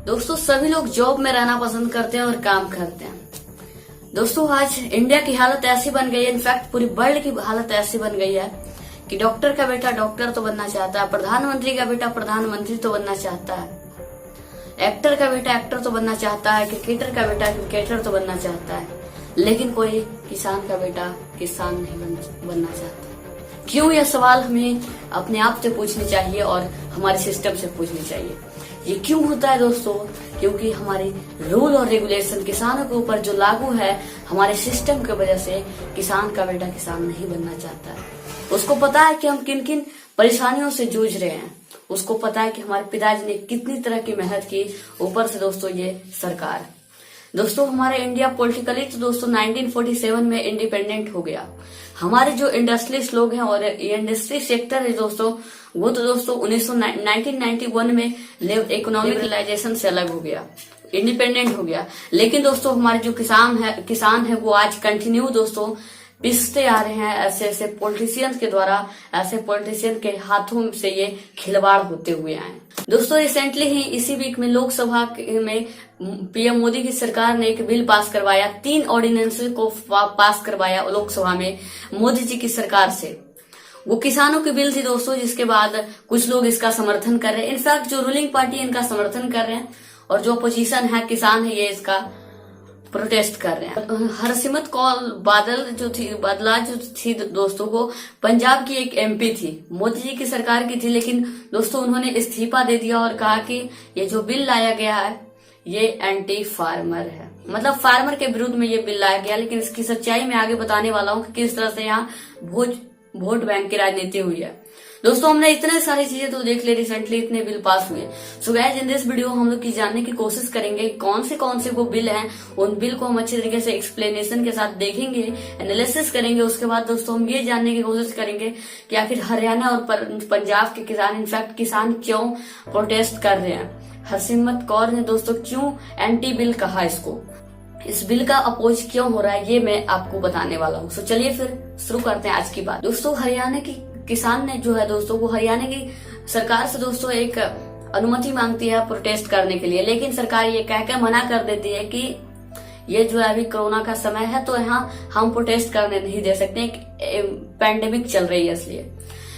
दोस्तों सभी लोग जॉब में रहना पसंद करते हैं और काम करते हैं। दोस्तों आज इंडिया की हालत ऐसी बन गई है, इनफैक्ट पूरी वर्ल्ड की हालत ऐसी बन गई है कि डॉक्टर का बेटा डॉक्टर तो बनना चाहता है, प्रधानमंत्री का बेटा प्रधानमंत्री तो बनना चाहता है, एक्टर का बेटा एक्टर तो बनना चाहता है, क्रिकेटर का बेटा क्रिकेटर तो बनना चाहता है, लेकिन कोई किसान का बेटा किसान नहीं बनना चाहता। क्यों? यह सवाल हमें अपने आप से पूछनी चाहिए और हमारे सिस्टम से पूछनी चाहिए। ये क्यों होता है दोस्तों? क्योंकि हमारे रूल और रेगुलेशन किसानों के ऊपर जो लागू है, हमारे सिस्टम की वजह से किसान का बेटा किसान नहीं बनना चाहता है। उसको पता है कि हम किन किन परेशानियों से जूझ रहे हैं, उसको पता है कि हमारे पिताजी ने कितनी तरह की मेहनत की, ऊपर से दोस्तों ये सरकार। दोस्तों हमारे इंडिया पॉलिटिकली तो दोस्तों 1947 में इंडिपेंडेंट हो गया। हमारे जो इंडस्ट्रियलिस्ट लोग हैं और इंडस्ट्री सेक्टर है दोस्तों, वो तो दोस्तों 1991 में इकोनॉमिक लिबरलाइजेशन से अलग हो गया, इंडिपेंडेंट हो गया। लेकिन दोस्तों हमारे जो किसान है वो आज कंटिन्यू दोस्तों पिसते आ रहे हैं ऐसे ऐसे पॉलिटिशियंस के द्वारा, ऐसे पॉलिटिशियन के हाथों से ये खिलवाड़ होते हुए आए। दोस्तों रिसेंटली ही इसी वीक में लोकसभा में पीएम मोदी की सरकार ने एक बिल पास करवाया, 3 ऑर्डिनेंस को पास करवाया लोकसभा में मोदी जी की सरकार से। वो किसानों की बिल थी दोस्तों, जिसके बाद कुछ लोग इसका समर्थन कर रहे हैं, इनफैक्ट जो रूलिंग पार्टी इनका समर्थन कर रहे हैं और जो अपोजिशन है किसान है ये इसका प्रोटेस्ट कर रहे हैं। हरसिमरत कौर बादल जो थी दोस्तों, वो पंजाब की एक एमपी थी, मोदी जी की सरकार की थी, लेकिन दोस्तों उन्होंने इस्तीफा दे दिया और कहा कि ये जो बिल लाया गया है ये एंटी फार्मर है, मतलब फार्मर के विरुद्ध में ये बिल लाया गया। लेकिन इसकी सच्चाई मैं आगे बताने वाला हूँ कि किस तरह से यहाँ वोट बैंक की राजनीति हुई है। दोस्तों हमने इतने सारी चीजें तो देख ली, रिसेंटली इतने बिल पास हुए। So guys in this video हम लोग की जानने की कोशिश करेंगे कौन से वो बिल हैं, उन बिल को हम अच्छे तरीके से एक्सप्लेनेशन के साथ देखेंगे, एनालिसिस करेंगे। उसके बाद दोस्तों हम ये जानने की कोशिश करेंगे कि आखिर हरियाणा और पंजाब के किसान, इनफैक्ट किसान क्यों प्रोटेस्ट कर रहे हैं। हरसिमरत कौर ने दोस्तों क्यों एंटी बिल कहा इसको, इस बिल का अपोज क्यों हो रहा है, ये मैं आपको बताने वाला हूँ। सो चलिए फिर शुरू करते हैं आज की बात। दोस्तों हरियाणा की किसान ने जो है दोस्तों, वो हरियाणा की सरकार से दोस्तों एक अनुमति मांगती है प्रोटेस्ट करने के लिए, लेकिन सरकार ये कहकर मना कर देती है कि ये जो है अभी कोरोना का समय है तो यहाँ हम प्रोटेस्ट करने नहीं दे सकते, पैंडेमिक चल रही है इसलिए।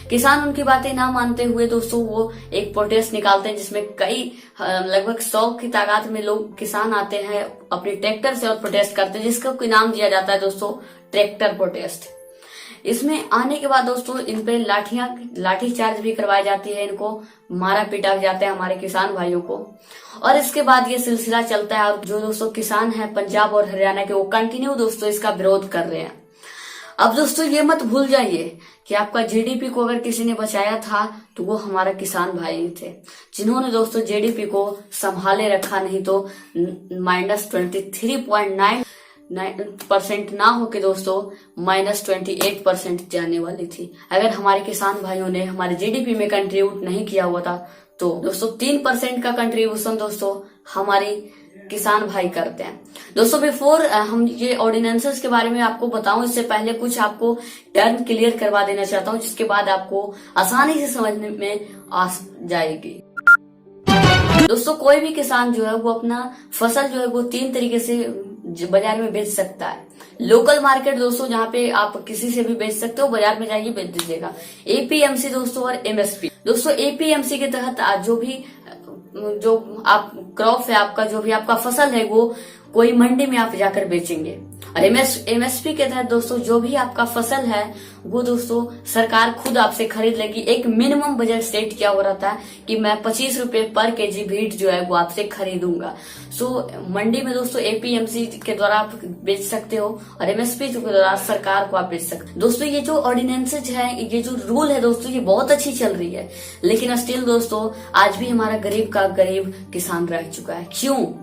किसान उनकी बातें ना मानते हुए दोस्तों वो एक प्रोटेस्ट निकालते हैं, जिसमें कई लगभग 100 की तादाद में लोग किसान आते हैं अपने ट्रैक्टर से और प्रोटेस्ट करते हैं, जिसका कोई नाम दिया जाता है दोस्तों ट्रैक्टर प्रोटेस्ट। इसमें आने के बाद दोस्तों इन पे लाठी चार्ज भी करवाई जाती है, इनको मारा पीटा जाता है हमारे किसान भाइयों को, और इसके बाद ये सिलसिला चलता है। और जो दोस्तों किसान है पंजाब और हरियाणा के, वो कंटिन्यू दोस्तों इसका विरोध कर रहे हैं। अब दोस्तों ये मत भूल जाइए कि आपका जीडीपी को अगर किसी ने बचाया था तो वो हमारा किसान भाई थे, जिन्होंने दोस्तों जीडीपी को संभाले रखा, नहीं तो -23.9% ना होके दोस्तों -28% जाने वाली थी। अगर हमारे किसान भाइयों ने हमारे जीडीपी में कंट्रीब्यूट नहीं किया हुआ था तो दोस्तों 3% का कंट्रीब्यूशन दोस्तों हमारी किसान भाई करते हैं। दोस्तों बिफोर हम ये ऑर्डिनेंसेस के बारे में आपको बताऊं, इससे पहले कुछ आपको टर्म क्लियर करवा देना चाहता हूं, जिसके बाद आपको आसानी से समझने में आ जाएगी। दोस्तों कोई भी किसान जो है वो अपना फसल जो है वो 3 तरीके से बाजार में बेच सकता है। लोकल मार्केट दोस्तों, जहाँ पे आप किसी से भी बेच सकते हो, बाजार में जाइए बेच दीजिएगा। एपीएमसी दोस्तों और एमएसपी। दोस्तों एपीएमसी के तहत जो आप क्रॉप है आपका, जो भी आपका फसल है वो कोई मंडी में आप जाकर बेचेंगे। और एमएसपी के तहत दोस्तों जो भी आपका फसल है वो दोस्तों सरकार खुद आपसे खरीद लेगी। एक मिनिमम बजट सेट किया हो रहता है कि मैं 25 रुपए पर केजी वीट जो है वो आपसे खरीदूंगा। सो मंडी में दोस्तों एपीएमसी के द्वारा आप बेच सकते हो और एमएसपी के द्वारा सरकार को आप बेच सकते हो। दोस्तों ये जो ऑर्डिनेंसेज है, ये जो रूल है दोस्तों, ये बहुत अच्छी चल रही है, लेकिन स्टिल दोस्तों आज भी हमारा गरीब का गरीब किसान रह चुका है। क्यों?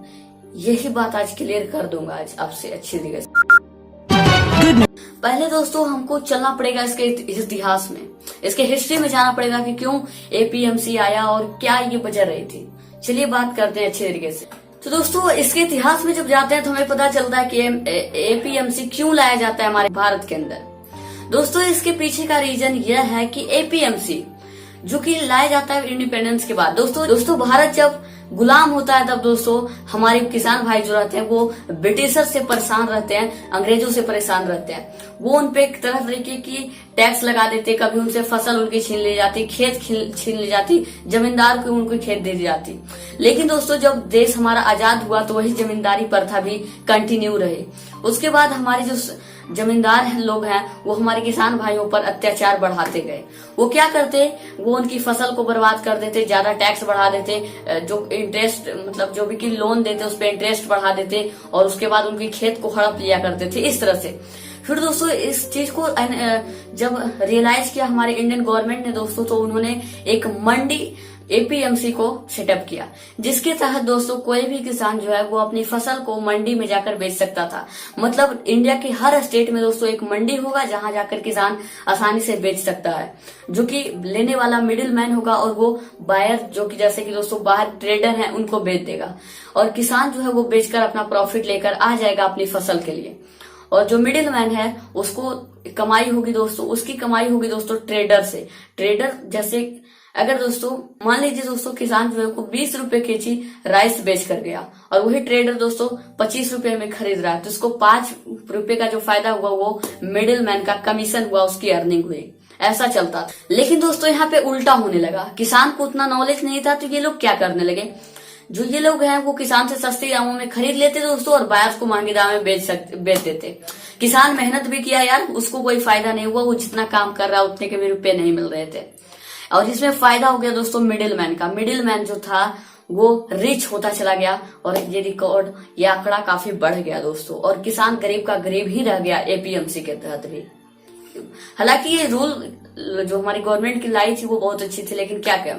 यही बात आज क्लियर कर दूंगा आज आपसे अच्छी तरीके से। पहले दोस्तों हमको चलना पड़ेगा इसके इतिहास में, इसके हिस्ट्री में जाना पड़ेगा कि क्यों एपीएमसी आया और क्या ये वजह रही थी। चलिए बात करते हैं अच्छे तरीके से। तो दोस्तों इसके इतिहास में जब जाते हैं तो हमें पता चलता है कि एपीएमसी क्यों लाया जाता है हमारे भारत के अंदर। दोस्तों इसके पीछे का रीजन यह है कि एपीएमसी जो कि लाया जाता है इंडिपेंडेंस के बाद। दोस्तों भारत जब गुलाम होता है, तब दोस्तों हमारे किसान भाई जो रहते हैं वो ब्रिटिशर से परेशान रहते हैं, अंग्रेजों से परेशान रहते हैं। वो उनपे एक तरह तरीके की टैक्स लगा देते, कभी उनसे फसल उनकी छीन ली जाती, खेत छीन ली जाती, जमींदार को उनको खेत दे दी जाती। लेकिन दोस्तों जब देश हमारा आजाद हुआ तो वही जमींदारी प्रथा भी कंटिन्यू रही। उसके बाद हमारे जो जमींदार लोग हैं वो हमारे किसान भाइयों पर अत्याचार बढ़ाते गए। वो क्या करते, वो उनकी फसल को बर्बाद कर देते, ज्यादा टैक्स बढ़ा देते, जो इंटरेस्ट मतलब जो भी की लोन देते उस पर इंटरेस्ट बढ़ा देते, और उसके बाद उनकी खेत को हड़प लिया करते थे इस तरह से। फिर दोस्तों इस चीज को जब रियलाइज किया हमारे इंडियन गवर्नमेंट ने दोस्तों, तो उन्होंने एक मंडी एपीएमसी को सेटअप किया, जिसके तहत दोस्तों कोई भी किसान जो है वो अपनी फसल को मंडी में जाकर बेच सकता था। मतलब इंडिया के हर स्टेट में दोस्तों एक मंडी होगा जहां जाकर किसान आसानी से बेच सकता है, जो कि लेने वाला मिडिल मैन होगा और वो बायर जो कि जैसे कि दोस्तों बाहर ट्रेडर हैं उनको बेच देगा, और किसान जो है वो बेचकर अपना प्रॉफिट लेकर आ जाएगा अपनी फसल के लिए। और जो मिडिल मैन है उसको कमाई होगी दोस्तों, उसकी कमाई होगी दोस्तों ट्रेडर से। ट्रेडर जैसे अगर दोस्तों मान लीजिए दोस्तों किसान जो है को 20 रुपए केजी राइस बेच कर गया, और वही ट्रेडर दोस्तों 25 रुपए में खरीद रहा है, तो उसको 5 रुपए का जो फायदा हुआ वो मिडिल मैन का कमीशन हुआ, उसकी अर्निंग हुई। ऐसा चलता था। लेकिन दोस्तों यहाँ पे उल्टा होने लगा, किसान को उतना नॉलेज नहीं था, तो ये लोग क्या करने लगे, जो ये लोग हैं वो किसान से सस्ते दामों में खरीद लेते दोस्तों और बायर्स को महंगे दाम में बेच देते। किसान मेहनत भी किया यार, उसको कोई फायदा नहीं हुआ, वो जितना काम कर रहा उतने के भी रुपए नहीं मिल रहे थे। और इसमें फायदा हो गया दोस्तों मिडिल मैन का। मिडिल मैन जो था वो रिच होता चला गया, और ये रिकॉर्ड ये आंकड़ा काफी बढ़ गया दोस्तों, और किसान गरीब का गरीब ही रह गया एपीएमसी के तहत भी। हालांकि ये रूल जो हमारी गवर्नमेंट की लाई थी वो बहुत अच्छी थी, लेकिन क्या क्या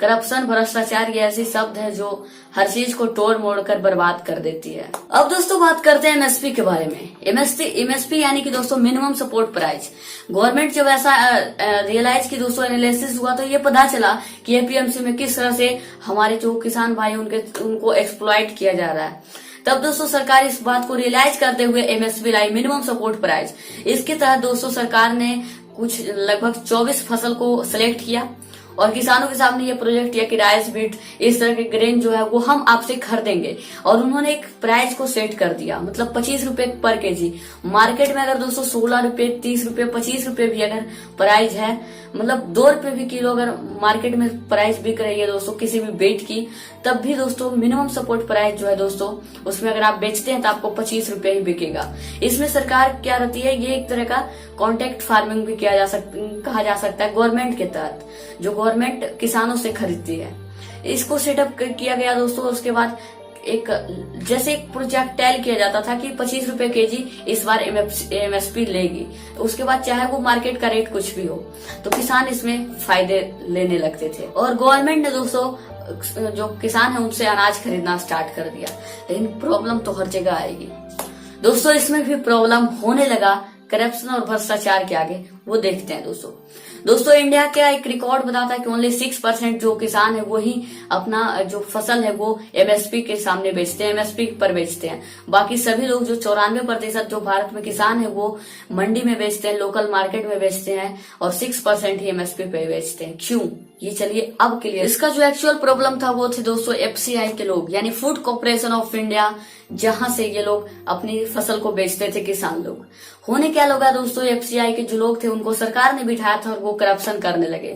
करप्शन भ्रष्टाचार ये ऐसे शब्द है जो हर चीज को तोड़ मोड़ कर बर्बाद कर देती है। अब दोस्तों बात करते हैं एमएसपी के बारे में। एमएसपी यानी कि दोस्तों मिनिमम सपोर्ट प्राइस। गवर्नमेंट जब ऐसा रियलाइज की दोस्तों एनालिसिस हुआ, तो ये पता चला कि एपीएमसी में किस तरह से हमारे जो किसान भाई उनको एक्सप्लॉइट किया जा रहा है। तब दोस्तों सरकार इस बात को रियलाइज करते हुए एमएसपी लाई, मिनिमम सपोर्ट प्राइस। इसके तहत दोस्तों सरकार ने कुछ लगभग 24 फसल को सिलेक्ट किया और किसानों के सामने ये प्रोजेक्ट किया कि राइस, बीट इस तरह के ग्रेन जो है वो हम आपसे खरीदेंगे, और उन्होंने एक प्राइस को सेट कर दिया, मतलब 25 रुपए पर केजी। मार्केट में अगर दोस्तों 16 रुपए, 30 रुपए, 25 रुपए भी अगर प्राइस है, मतलब 2 रुपए भी किलो अगर मार्केट में प्राइस बिक रही है दोस्तों किसी भी बीट की, तब भी दोस्तों मिनिमम सपोर्ट प्राइस जो है दोस्तों उसमें अगर आप बेचते हैं तो आपको 25 रुपए ही बिकेगा। इसमें सरकार क्या रहती है, ये एक तरह का कॉन्ट्रैक्ट फार्मिंग भी कहा जा सकता है गवर्नमेंट के तहत, जो गवर्नमेंट किसानों से खरीदती है। इसको सेटअप किया गया दोस्तों। उसके बाद एक जैसे एक प्रोजेक्ट तय किया जाता था कि 25 रुपए केजी इस बार एमएसपी लेगी, उसके बाद चाहे वो मार्केट का रेट कुछ भी हो, तो किसान इसमें फायदे लेने लगते थे। और गवर्नमेंट ने दोस्तों जो किसान है उनसे अनाज खरीदना स्टार्ट कर दिया। लेकिन प्रॉब्लम तो हर जगह आएगी दोस्तों, इसमें भी प्रॉब्लम होने लगा करप्शन और भ्रष्टाचार के आगे। वो देखते हैं दोस्तों इंडिया का एक रिकॉर्ड बताता है कि ओनली 6% जो किसान है वो ही अपना जो फसल है वो एमएसपी के सामने बेचते हैं, एमएसपी पर बेचते हैं। बाकी सभी लोग जो 94% जो भारत में किसान है वो मंडी में बेचते हैं, लोकल मार्केट में बेचते हैं, और 6% ही एमएसपी पे बेचते हैं। क्यों, ये चलिए अब क्लियर। इसका जो एक्चुअल प्रॉब्लम था वो थे दोस्तों एफसीआई के लोग, यानी फूड कॉर्पोरेशन ऑफ इंडिया, जहां से ये लोग अपनी फसल को बेचते थे किसान लोग। होने क्या लगा दोस्तों, एफसीआई के जो लोग थे उनको सरकार ने बिठाया था और वो करप्शन करने लगे।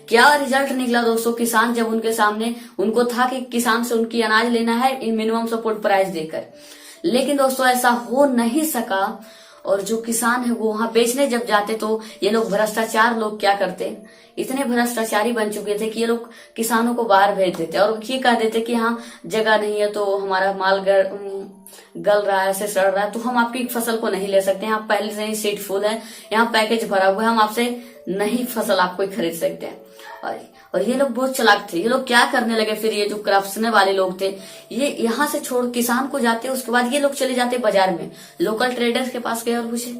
क्या रिजल्ट निकला दोस्तों, किसान जब उनके सामने, उनको था कि किसान से उनकी अनाज लेना है इन मिनिमम सपोर्ट प्राइस देकर, लेकिन दोस्तों ऐसा हो नहीं सका। और जो किसान है वो वहां बेचने जब जाते तो ये लोग भ्रष्टाचार लोग क्या करते, इतने भ्रष्टाचारी बन चुके थे कि ये लोग किसानों को बाहर भेज देते और ये कह देते कि हाँ जगह नहीं है, तो हमारा माल गल रहा है, ऐसे सड़ रहा है, तो हम आपकी फसल को नहीं ले सकते, यहाँ पहले से ही सीट फुल है, यहाँ पैकेज भरा हुआ है, हम आपसे नहीं फसल आपको खरीद सकते हैं। और ये लोग बहुत चालाक थे। ये लोग क्या करने लगे फिर, ये जो करप्शन वाले लोग थे, ये यहाँ से छोड़ किसान को जाते, उसके बाद ये लोग चले जाते बाजार में, लोकल ट्रेडर्स के पास गए और पूछे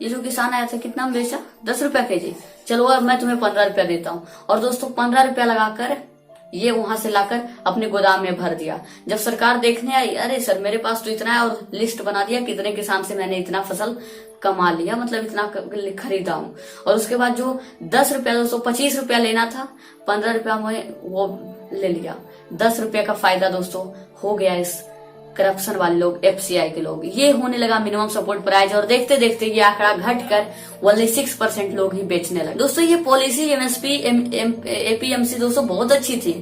ये जो किसान आया था कितना में बेचा, 10 रुपया केजी, चलो अब मैं तुम्हें 15 रुपया देता हूँ। और दोस्तों 15 रुपया लगाकर ये वहां से लाकर अपने गोदाम में भर दिया। जब सरकार देखने आई, अरे सर मेरे पास तो इतना है, और लिस्ट बना दिया कितने किसान से मैंने इतना फसल कमा लिया, मतलब इतना खरीदा हूँ। और उसके बाद जो 10 रुपया 25 रुपया लेना था, 15 रुपया में वो ले लिया। ₹10 का फायदा दोस्तों हो गया इस करप्शन वाले लोग, FCI के लोग। ये होने लगा मिनिमम सपोर्ट प्राइस, और देखते देखते ये आंकड़ा घटकर ओनली 6% लोग ही बेचने लगे। दोस्तों ये पॉलिसी MSP APMC दोस्तों बहुत अच्छी थी।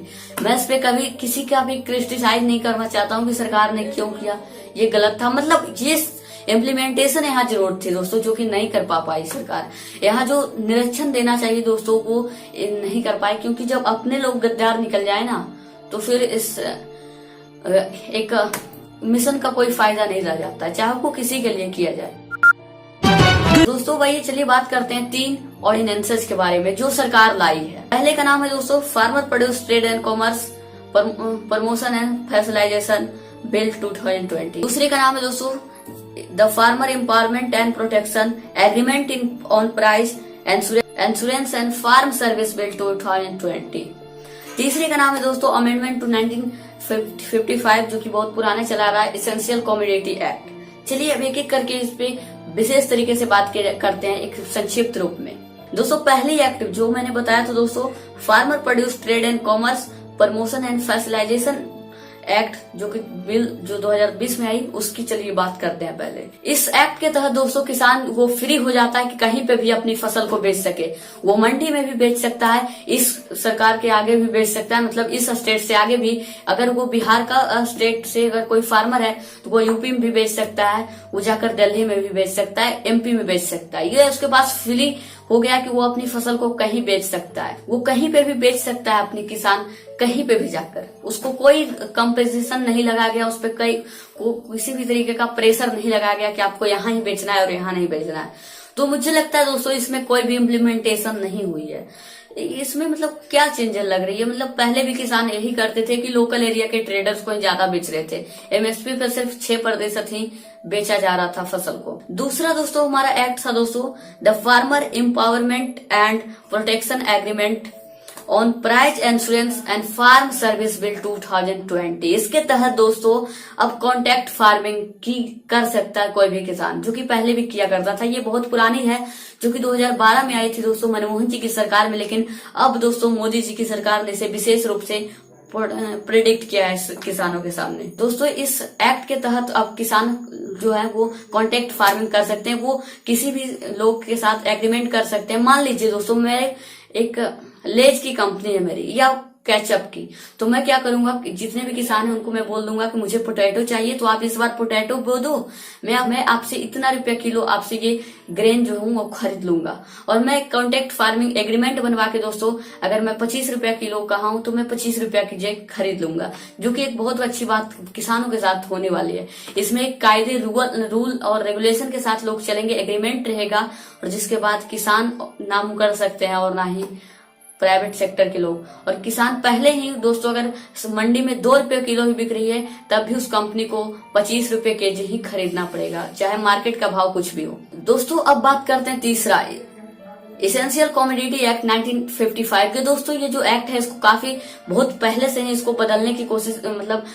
मैं इस पे कभी किसी का भी क्रिटिसाइज नहीं करना चाहता हूँ कि सरकार ने क्यों किया, ये गलत था। मतलब ये इम्प्लीमेंटेशन यहाँ जरूरत थी दोस्तों, जो कि नहीं कर पाई सरकार। यहाँ जो निरीक्षण देना चाहिए दोस्तों वो नहीं कर पाए, क्योंकि जब अपने लोग गद्दार निकल जाए ना तो फिर इस एक मिशन का कोई फायदा नहीं रह जाता, चाहे वो किसी के लिए किया जाए। दोस्तों भाई चलिए बात करते हैं 3 ऑर्डिनेंसेस के बारे में जो सरकार लाई है। पहले का नाम है दोस्तों farmer produce trade and commerce promotion and facilitation bill 2020। दूसरे का नाम है दोस्तों the farmer empowerment and protection agreement in on price insurance and farm service bill 2020। तीसरे का नाम है दोस्तों अमेंडमेंट टू 1955 जो कि बहुत पुराने चला रहा है, एसेंशियल कमोडिटी एक्ट। चलिए अब एक एक करके इस पे विशेष तरीके से बात करते हैं एक संक्षिप्त रूप में। दोस्तों पहली एक्ट जो मैंने बताया था दोस्तों, farmer produce trade and commerce promotion and facilitation act, जो कि बिल जो 2020 में आई, उसकी चलिए बात करते हैं पहले। इस एक्ट के तहत दोस्तों किसान वो फ्री हो जाता है कि कहीं पे भी अपनी फसल को बेच सके। वो मंडी में भी बेच सकता है, इस सरकार के आगे भी बेच सकता है, मतलब इस स्टेट से आगे भी। अगर वो बिहार का स्टेट से अगर कोई फार्मर है तो वो यूपी में भी बेच सकता है, वो जाकर दिल्ली में भी बेच सकता है, MP में बेच सकता है। ये उसके पास फ्री हो गया कि वो अपनी फसल को कहीं बेच सकता है, वो कहीं पे भी बेच सकता है अपनी किसान, कहीं पे भी जाकर। उसको कोई कंपेंसेशन नहीं लगा गया, उस पर किसी भी तरीके का प्रेशर नहीं लगा गया कि आपको यहाँ ही बेचना है और यहाँ नहीं बेचना है। तो मुझे लगता है दोस्तों इसमें कोई भी इम्प्लीमेंटेशन नहीं हुई है। इसमें मतलब क्या चेंजेस लग रही है, मतलब पहले भी किसान यही करते थे कि लोकल एरिया के ट्रेडर्स को ज्यादा बेच रहे थे, MSP पर सिर्फ 6% ही बेचा जा रहा था फसल को। दूसरा दोस्तों हमारा एक्ट था दोस्तों the farmer empowerment and protection agreement on price insurance and farm service bill 2020। इसके तहत दोस्तों अब कॉन्ट्रैक्ट फार्मिंग की कर सकता है कोई भी किसान, जो कि पहले भी किया करता था। ये बहुत पुरानी है, जो कि 2012 में आई थी दोस्तों मनमोहन जी की सरकार में, लेकिन अब दोस्तों मोदी जी की सरकार ने इसे विशेष रूप से प्रेडिक्ट किया है किसानों के सामने। दोस्तों इस एक्ट के तहत अब किसान जो है वो कॉन्ट्रैक्ट फार्मिंग कर सकते हैं, वो किसी भी लोग के साथ एग्रीमेंट कर सकते हैं। मान लीजिए दोस्तों मेरे एक लेज की कंपनी है मेरी, या केचप की, तो मैं क्या करूंगा, जितने भी किसान हैं उनको मैं बोल दूंगा कि मुझे पोटैटो चाहिए, तो आप इस बार पोटैटो बो दो, मैं आपसे इतना रुपया किलो आपसे ये ग्रेन जो हूँ वो खरीद लूंगा। और मैं कॉन्ट्रैक्ट फार्मिंग एग्रीमेंट बनवा के दोस्तों अगर मैं 25 रुपया किलो कहा हूं तो मैं 25 रुपया की जगह खरीद लूंगा, जो कि एक बहुत अच्छी बात किसानों के साथ होने वाली है। इसमें कायदे रूल और रेगुलेशन के साथ लोग चलेंगे, एग्रीमेंट रहेगा, और जिसके बाद किसान ना मुकर सकते हैं और ना ही प्राइवेट सेक्टर के लोग। और किसान पहले ही दोस्तों अगर मंडी में 2 रुपये किलो ही बिक रही है तब भी उस कंपनी को 25 रुपये केजी ही खरीदना पड़ेगा, चाहे मार्केट का भाव कुछ भी हो। दोस्तों अब बात करते हैं तीसरा एसेंशियल कमोडिटी एक्ट 1955 के। दोस्तों ये जो एक्ट है इसको काफी बहुत पहले से ही इसको बदलने की कोशिश मतलब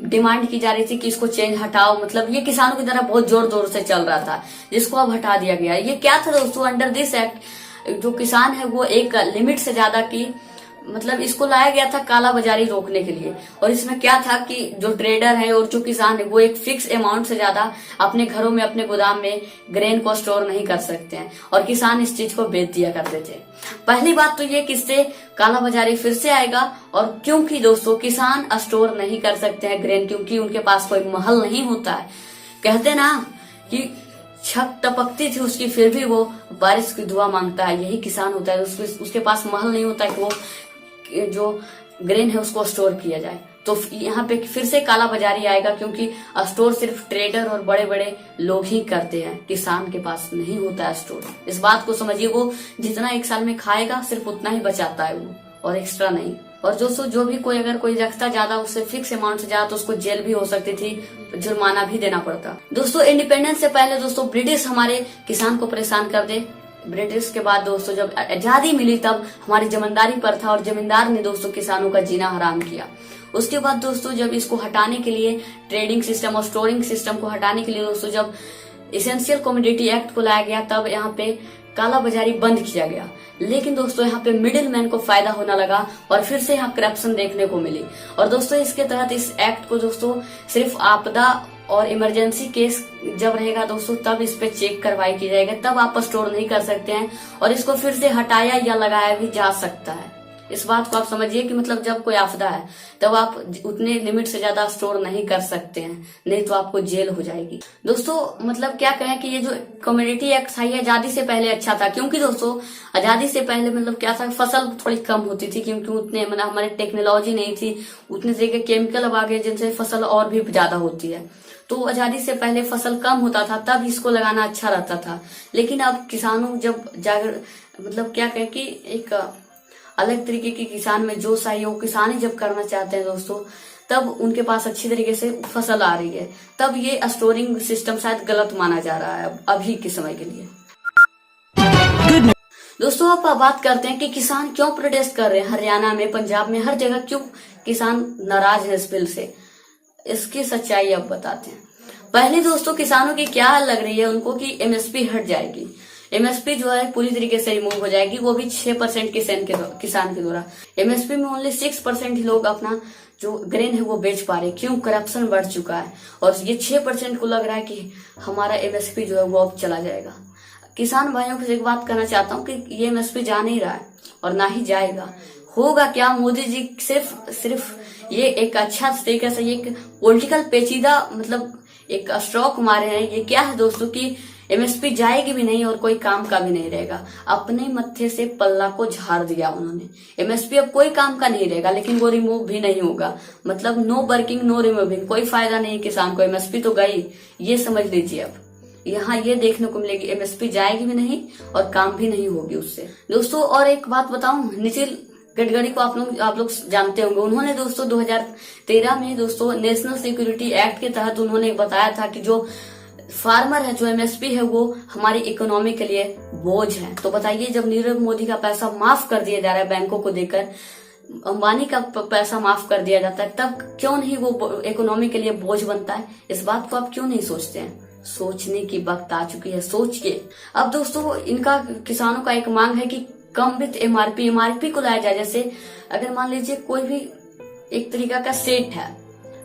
डिमांड की जा रही थी कि इसको चेंज हटाओ, मतलब ये किसानों की तरह बहुत जोर जोर से चल रहा था, जिसको अब हटा दिया गया। ये क्या था दोस्तों, अंडर दिस एक्ट जो किसान है वो एक लिमिट से ज्यादा की मतलब इसको लाया गया था काला बाजारी रोकने के लिए। और इसमें क्या था कि जो ट्रेडर है और जो किसान है वो एक फिक्स अमाउंट से ज्यादा अपने घरों में अपने गोदाम में ग्रेन को स्टोर नहीं कर सकते हैं, और किसान इस चीज को बेच दिया करते थे। पहली बात तो ये किससे काला बाजारी फिर से आएगा, और क्योंकि दोस्तों किसान स्टोर नहीं कर सकते हैं ग्रेन, क्योंकि उनके पास कोई महल नहीं होता है। कहते ना कि छत टपकती थी उसकी फिर भी वो बारिश की दुआ मांगता है, यही किसान होता है। उसके पास महल नहीं होता है कि वो जो ग्रेन है उसको स्टोर किया जाए। तो यहाँ पे फिर से काला बाजारी आएगा, क्योंकि स्टोर सिर्फ ट्रेडर और बड़े बड़े लोग ही करते हैं, किसान के पास नहीं होता है स्टोर। इस बात को समझिए, वो जितना एक साल में खाएगा सिर्फ उतना ही बचाता है वो, और एक्स्ट्रा नहीं। और दोस्तों जो भी कोई अगर कोई रखता ज्यादा उससे फिक्स अमाउंट से ज्यादा तो उसको जेल भी हो सकती थी, जुर्माना भी देना पड़ता। दोस्तों इंडिपेंडेंस से पहले दोस्तों ब्रिटिश हमारे किसान को परेशान कर दे। ब्रिटिश के बाद दोस्तों जब आजादी मिली तब हमारी जमींदारी पर था, और जमींदार ने दोस्तों किसानों का जीना हराम किया। उसके बाद दोस्तों जब इसको हटाने के लिए ट्रेडिंग सिस्टम और स्टोरिंग सिस्टम को हटाने के लिए दोस्तों जब एसेंशियल कमोडिटी एक्ट को लाया गया, तब यहाँ पे काला बाजारी बंद किया गया। लेकिन दोस्तों यहाँ पे मिडिल मैन को फायदा होने लगा और फिर से यहाँ करप्शन देखने को मिली। और दोस्तों इसके तहत इस एक्ट को दोस्तों सिर्फ आपदा और इमरजेंसी केस जब रहेगा दोस्तों तब इस पे चेक कार्रवाई की जाएगी, तब आप स्टोर नहीं कर सकते हैं और इसको फिर से हटाया या लगाया भी जा सकता है। इस बात को आप समझिए कि मतलब जब कोई आपदा है तब आप उतने लिमिट से ज्यादा स्टोर नहीं कर सकते हैं, नहीं तो आपको जेल हो जाएगी। दोस्तों मतलब क्या कहें कि ये जो कम्युनिटी एक्ट था ये आजादी से पहले अच्छा था, क्योंकि दोस्तों आजादी से पहले मतलब क्या था, फसल थोड़ी कम होती थी क्योंकि उतने मतलब हमारी टेक्नोलॉजी नहीं थी, उतने जगह केमिकल अब आ गए जिनसे फसल और भी ज्यादा होती है। तो आजादी से पहले फसल कम होता था तब इसको लगाना अच्छा रहता था। लेकिन अब किसानों जब मतलब क्या कहें कि एक अलग तरीके के किसान में जोश आई, वो किसानी जब करना चाहते हैं दोस्तों तब उनके पास अच्छी तरीके से फसल आ रही है, तब ये स्टोरिंग सिस्टम शायद गलत माना जा रहा है अभी के समय के लिए। दोस्तों अब बात करते हैं कि किसान क्यों प्रोटेस्ट कर रहे हैं। हरियाणा में, पंजाब में, हर जगह क्यों किसान नाराज है इस बिल से, इसकी सच्चाई अब बताते हैं। पहले दोस्तों किसानों की क्या लग रही है उनको कि एमएसपी हट जाएगी, एमएसपी जो है पूरी तरीके से रिमूव हो जाएगी, वो भी 6% किसान के द्वारा। एमएसपी में ओनली 6% ही लोग अपना जो ग्रेन है वो बेच पा रहे, क्यों? करप्शन बढ़ चुका है और ये 6% को लग रहा है कि हमारा एमएसपी जो है वो अब चला जाएगा। किसान भाइयों से एक बात कहना चाहता हूँ कि ये एमएसपी जा नहीं रहा है और ना ही जाएगा। होगा क्या, मोदी जी सिर्फ ये एक अच्छा तरीके से एक पॉलिटिकल पेचीदा मतलब एक स्ट्रोक मारे हैं। ये क्या है दोस्तों कि एमएसपी जाएगी भी नहीं और कोई काम का भी नहीं रहेगा। अपने मत्थे से पल्ला को झाड़ दिया उन्होंने। एमएसपी अब कोई काम का नहीं रहेगा, लेकिन वो रिमूव भी नहीं होगा। मतलब नो वर्किंग नो रिमूविंग, कोई फायदा नहीं किसान को। एमएसपी तो गई, ये समझ लीजिए। अब यहाँ ये देखने को मिलेगी एमएसपी जाएगी भी नहीं और काम भी नहीं होगी उससे। दोस्तों और एक बात बताऊं, नितिन गडकरी को आप लोग जानते होंगे। उन्होंने दोस्तों 2013 में दोस्तों नेशनल सिक्योरिटी एक्ट के तहत उन्होंने बताया था कि जो फार्मर है, जो एमएसपी है, वो हमारी इकोनॉमी के लिए बोझ है। तो बताइए जब नीरव मोदी का पैसा माफ कर दिया जा रहा है बैंकों को देकर, अंबानी का पैसा माफ कर दिया जाता है, तब क्यों नहीं वो इकोनॉमी के लिए बोझ बनता है? इस बात को आप क्यों नहीं सोचते हैं? सोचने की वक्त आ चुकी है, सोचिए। अब दोस्तों इनका किसानों का एक मांग है कि कम विथ एमआरपी को लाया जाए। जैसे अगर मान लीजिए कोई भी एक तरीका का सेट है,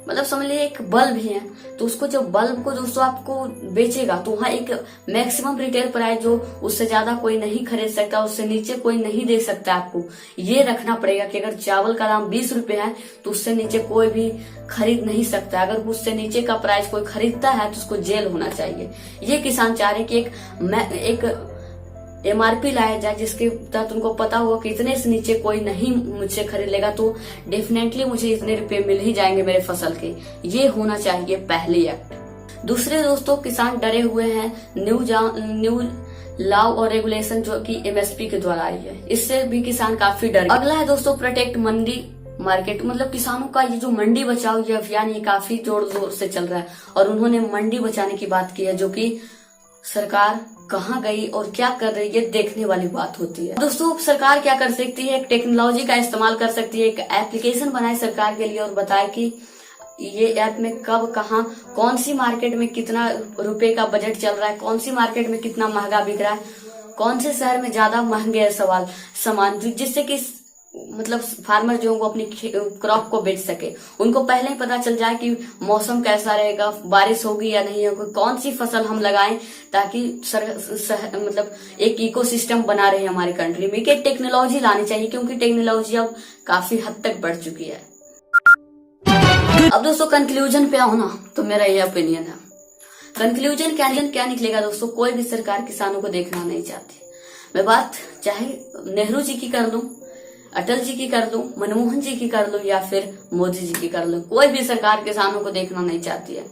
मतलब समझ लीजिए एक बल्ब ही है, तो उसको जब बल्ब को दोस्तों आपको बेचेगा तो वहाँ एक मैक्सिमम रिटेल प्राइस जो उससे ज्यादा कोई नहीं खरीद सकता, उससे नीचे कोई नहीं दे सकता। आपको ये रखना पड़ेगा कि अगर चावल का दाम 20 रुपए है तो उससे नीचे कोई भी खरीद नहीं सकता। अगर उससे नीचे का प्राइस कोई खरीदता है तो उसको जेल होना चाहिए। ये किसान चाह रहे कि एक एमआरपी लाया जाए जिसके तहत उनको पता होगा कि इतने से नीचे कोई नहीं मुझसे खरीद लेगा तो डेफिनेटली मुझे इतने रुपए मिल ही जाएंगे मेरे फसल के। ये होना चाहिए पहले एक्ट। दूसरे दोस्तों किसान डरे हुए हैं न्यू लॉ और रेगुलेशन जो कि एमएसपी के द्वारा आई है, इससे भी किसान काफी डर। अगला है दोस्तों प्रोटेक्ट मंडी मार्केट। मतलब किसानों का ये जो मंडी बचाओ ये अभियान ये काफी जोर जोर से चल रहा है और उन्होंने मंडी बचाने की बात की है, जो कि सरकार कहाँ गई और क्या कर रही है देखने वाली बात होती है। दोस्तों सरकार क्या कर सकती है, एक टेक्नोलॉजी का इस्तेमाल कर सकती है, एक एप्लीकेशन बनाए सरकार के लिए और बताए कि ये ऐप में कब कहाँ कौन सी मार्केट में कितना रुपए का बजट चल रहा है, कौन सी मार्केट में कितना महंगा बिक रहा है, कौन से शहर में ज्यादा महंगे है सामान, जिससे कि मतलब फार्मर जो वो अपनी क्रॉप को बेच सके। उनको पहले ही पता चल जाए कि मौसम कैसा रहेगा, बारिश होगी या नहीं होगी, कौन सी फसल हम लगाएं, ताकि मतलब एक इकोसिस्टम बना रहे हमारी कंट्री में। कि टेक्नोलॉजी लानी चाहिए क्योंकि टेक्नोलॉजी अब काफी हद तक बढ़ चुकी है। अब दोस्तों कंक्लूजन पे आओ ना, तो मेरा ये ओपिनियन है। कंक्लूजन क्या निकलेगा दोस्तों, कोई भी सरकार किसानों को देखना नहीं चाहती। मैं बात चाहे नेहरू जी की कर लूं, अटल जी की कर लूं, मनमोहन जी की कर लूं या फिर मोदी जी की कर लूं, कोई भी सरकार किसानों को देखना नहीं चाहती है।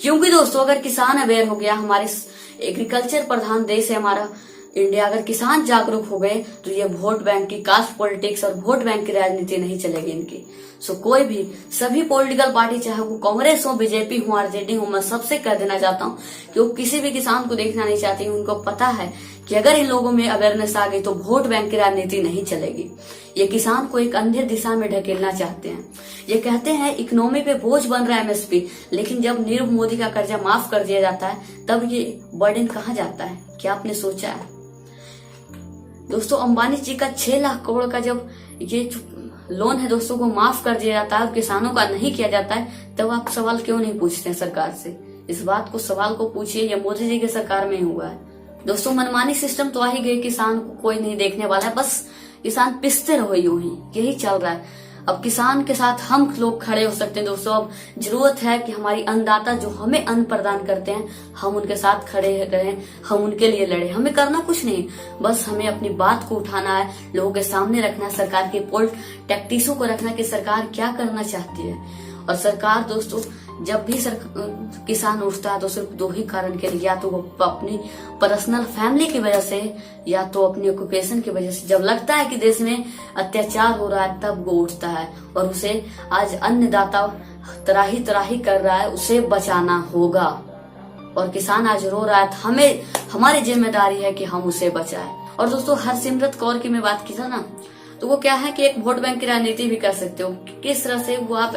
क्योंकि दोस्तों अगर किसान अवेयर हो गया, हमारे एग्रीकल्चर प्रधान देश है हमारा इंडिया, अगर किसान जागरूक हो गए तो ये वोट बैंक की कास्ट पॉलिटिक्स और वोट बैंक की राजनीति नहीं चलेगी इनकी। सो कोई भी सभी पॉलिटिकल पार्टी, चाहे वो कांग्रेस हो, बीजेपी हो, आरजेडी हो, मैं सबसे कह देना चाहता हूँ कि वो किसी भी किसान को देखना नहीं चाहती। उनको पता है कि अगर इन लोगों में अवेयरनेस आ गई तो वोट बैंक की राजनीति नहीं चलेगी। ये किसान को एक अंधेर दिशा में ढकेलना चाहते हैं। ये कहते हैं इकोनॉमी पे बोझ बन रहा है एमएसपी, लेकिन जब नीरव मोदी का कर्जा माफ कर दिया जाता है तब ये बर्डन कहाँ जाता है? क्या आपने सोचा है? दोस्तों अंबानी जी का 6 लाख करोड़ का जब ये लोन है दोस्तों को माफ कर दिया जाता है, किसानों का नहीं किया जाता है, तब आप सवाल क्यों नहीं पूछते हैं सरकार से? इस बात को सवाल को पूछिए, ये मोदी जी की सरकार में ही हुआ है। दोस्तों मनमानी सिस्टम तो आ ही गए, किसान को कोई नहीं देखने वाला है, बस किसान पिसते रहो, यूं ही यही चल रहा है। अब किसान के साथ हम लोग खड़े हो सकते हैं दोस्तों। अब जरूरत है कि हमारी अन्नदाता जो हमें अन्न प्रदान करते हैं, हम उनके साथ खड़े रहें, हम उनके लिए लड़े। हमें करना कुछ नहीं, बस हमें अपनी बात को उठाना है, लोगों के सामने रखना, सरकार के पोल टैक्टिक्सों को रखना कि सरकार क्या करना चाहती है। और सरकार दोस्तों जब भी किसान उठता है तो सिर्फ 2 ही कारण के लिए, या तो वो अपनी पर्सनल फैमिली की वजह से, या तो अपनी ऑक्यूपेशन की वजह से। जब लगता है कि देश में अत्याचार हो रहा है तब वो उठता है, और उसे आज अन्नदाता तराही तराही कर रहा है, उसे बचाना होगा। और किसान आज रो रहा है तो हमारी जिम्मेदारी है कि हम उसे बचाएं। और दोस्तों हरसिमरत कौर की मैं बात की था ना, तो वो क्या है कि एक वोट बैंक की राजनीति भी कर सकते हो। किस तरह से वो आप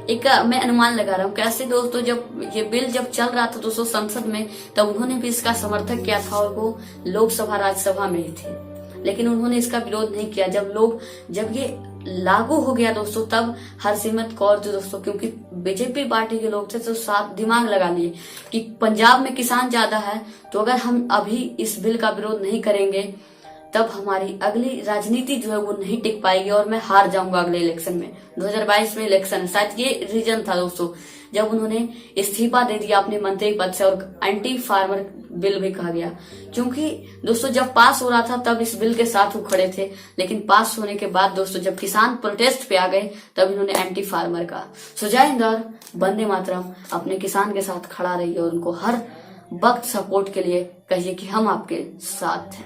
एक मैं अनुमान लगा रहा हूँ कैसे दोस्तों, जब ये बिल जब चल रहा था दोस्तों संसद में, तब उन्होंने भी इसका समर्थन किया था, और वो लोकसभा राज्यसभा में ही थे, लेकिन उन्होंने इसका विरोध नहीं किया। जब ये लागू हो गया दोस्तों, तब हरसिमरत कौर जो दोस्तों, क्योंकि बीजेपी पार्टी के लोग थे तो साफ दिमाग लगा लिए कि पंजाब में किसान ज्यादा है, तो अगर हम अभी इस बिल का विरोध नहीं करेंगे तब हमारी अगली राजनीति जो है वो नहीं टिक पाएगी, और मैं हार जाऊंगा अगले इलेक्शन में। 2022 में इलेक्शन है, शायद ये रीजन था दोस्तों जब उन्होंने इस्तीफा दे दिया अपने मंत्री पद से, और एंटी फार्मर बिल भी कहा गया। क्योंकि दोस्तों जब पास हो रहा था तब इस बिल के साथ वो खड़े थे, लेकिन पास होने के बाद दोस्तों जब किसान प्रोटेस्ट पे आ गए तब इन्होंने एंटी फार्मर कहा। सो जय हिंद और वंदे मातरम। अपने किसान के साथ खड़ा रहिए और उनको हर वक्त सपोर्ट के लिए कहिए कि हम आपके साथ हैं।